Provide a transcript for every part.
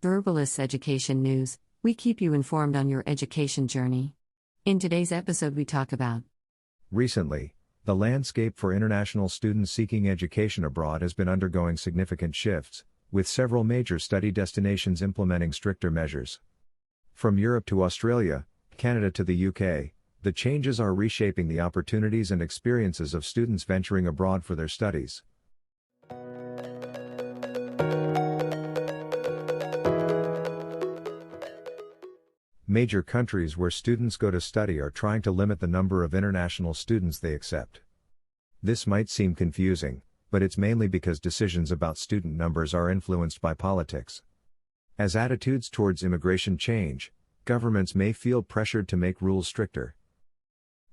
Verbalists Education News, we keep you informed on your education journey. In today's episode, we talk about Recently, the landscape for international students seeking education abroad has been undergoing significant shifts, with several major study destinations implementing stricter measures. From Europe to Australia, Canada to the UK, the changes are reshaping the opportunities and experiences of students venturing abroad for their studies. Major countries where students go to study are trying to limit the number of international students they accept. This might seem confusing, but it's mainly because decisions about student numbers are influenced by politics. As attitudes towards immigration change, governments may feel pressured to make rules stricter.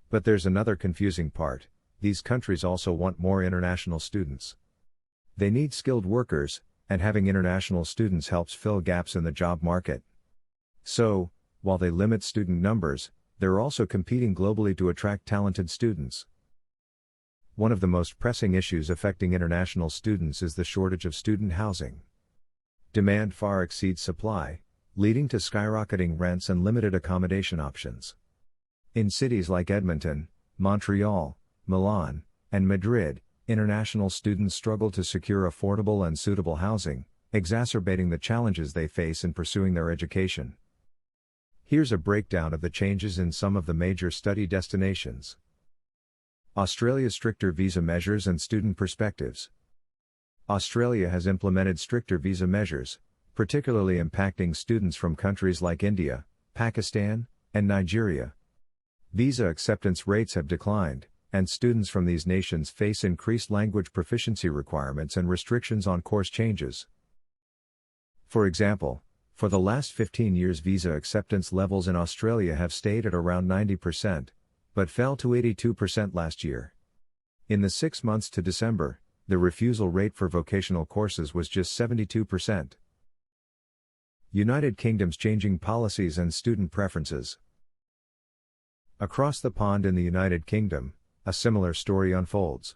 But there's another confusing part: these countries also want more international students. They need skilled workers, and having international students helps fill gaps in the job market. So, while they limit student numbers, they're also competing globally to attract talented students. One of the most pressing issues affecting international students is the shortage of student housing. Demand far exceeds supply, leading to skyrocketing rents and limited accommodation options. In cities like Edmonton, Montreal, Milan, and Madrid, international students struggle to secure affordable and suitable housing, exacerbating the challenges they face in pursuing their education. Here's a breakdown of the changes in some of the major study destinations. Australia's stricter visa measures and student perspectives. Australia has implemented stricter visa measures, particularly impacting students from countries like India, Pakistan, and Nigeria. Visa acceptance rates have declined, and students from these nations face increased language proficiency requirements and restrictions on course changes. For example, for the last 15 years, visa acceptance levels in Australia have stayed at around 90%, but fell to 82% last year. In the 6 months to December, the refusal rate for vocational courses was just 72%. United Kingdom's changing policies and student preferences. Across the pond in the United Kingdom, a similar story unfolds.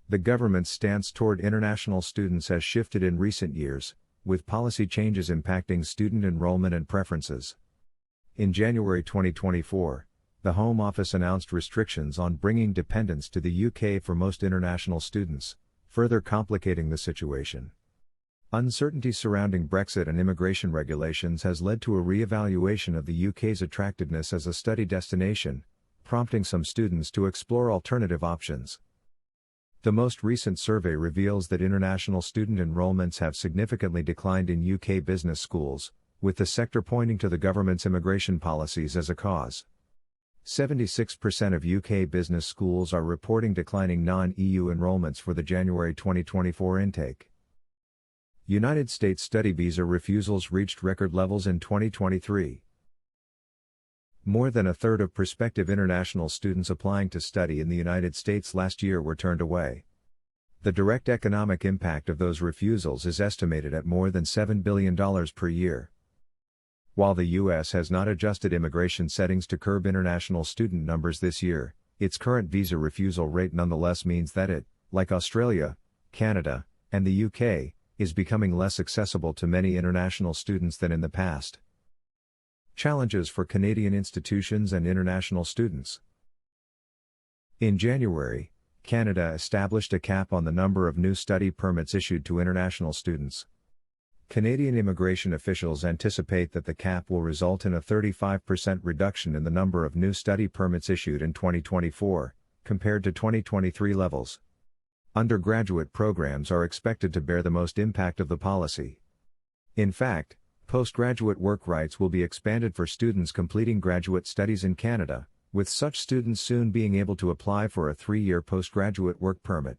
The government's stance toward international students has shifted in recent years, with policy changes impacting student enrollment and preferences. In January 2024, the Home Office announced restrictions on bringing dependents to the UK for most international students, further complicating the situation. Uncertainty surrounding Brexit and immigration regulations has led to a re-evaluation of the UK's attractiveness as a study destination, prompting some students to explore alternative options. The most recent survey reveals that international student enrollments have significantly declined in UK business schools, with the sector pointing to the government's immigration policies as a cause. 76% of UK business schools are reporting declining non-EU enrollments for the January 2024 intake. United States study visa refusals reached record levels in 2023. More than a third of prospective international students applying to study in the United States last year were turned away. The direct economic impact of those refusals is estimated at more than $7 billion per year. While the U.S. has not adjusted immigration settings to curb international student numbers this year, its current visa refusal rate nonetheless means that it, like Australia, Canada, and the UK, is becoming less accessible to many international students than in the past. Challenges for Canadian institutions and international students. In January, Canada established a cap on the number of new study permits issued to international students. Canadian immigration officials anticipate that the cap will result in a 35% reduction in the number of new study permits issued in 2024, compared to 2023 levels. Undergraduate programs are expected to bear the most impact of the policy. In fact, postgraduate work rights will be expanded for students completing graduate studies in Canada, with such students soon being able to apply for a 3-year postgraduate work permit.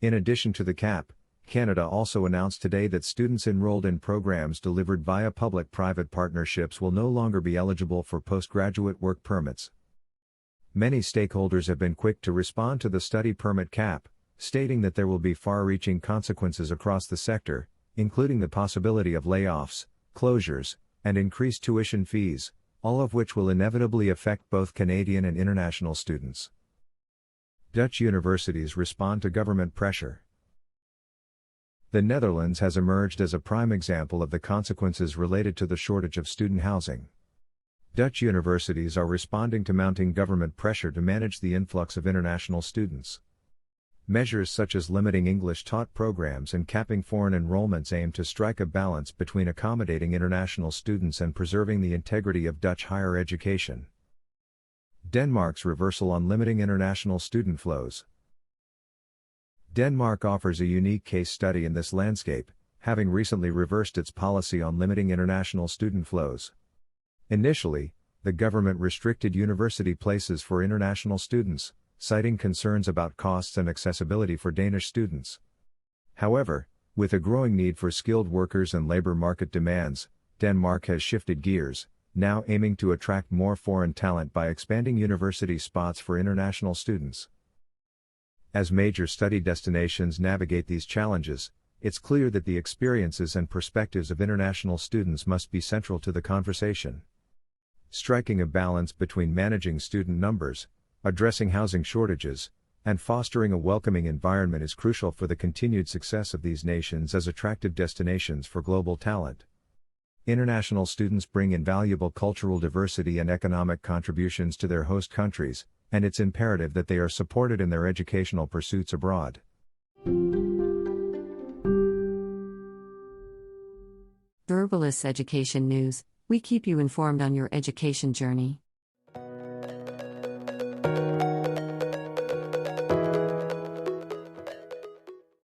In addition to the cap, Canada also announced today that students enrolled in programs delivered via public-private partnerships will no longer be eligible for postgraduate work permits. Many stakeholders have been quick to respond to the study permit cap, stating that there will be far-reaching consequences across the sector, including the possibility of layoffs, closures, and increased tuition fees, all of which will inevitably affect both Canadian and international students. Dutch universities respond to government pressure. The Netherlands has emerged as a prime example of the consequences related to the shortage of student housing. Dutch universities are responding to mounting government pressure to manage the influx of international students. Measures such as limiting English-taught programs and capping foreign enrollments aim to strike a balance between accommodating international students and preserving the integrity of Dutch higher education. Denmark's reversal on limiting international student flows. Denmark offers a unique case study in this landscape, having recently reversed its policy on limiting international student flows. Initially, the government restricted university places for international students, citing concerns about costs and accessibility for Danish students. However, with a growing need for skilled workers and labor market demands, Denmark has shifted gears, now aiming to attract more foreign talent by expanding university spots for international students. As major study destinations navigate these challenges, it's clear that the experiences and perspectives of international students must be central to the conversation. Striking a balance between managing student numbers, addressing housing shortages, and fostering a welcoming environment is crucial for the continued success of these nations as attractive destinations for global talent. International students bring invaluable cultural diversity and economic contributions to their host countries, and it's imperative that they are supported in their educational pursuits abroad. Verbalists Education News, we keep you informed on your education journey.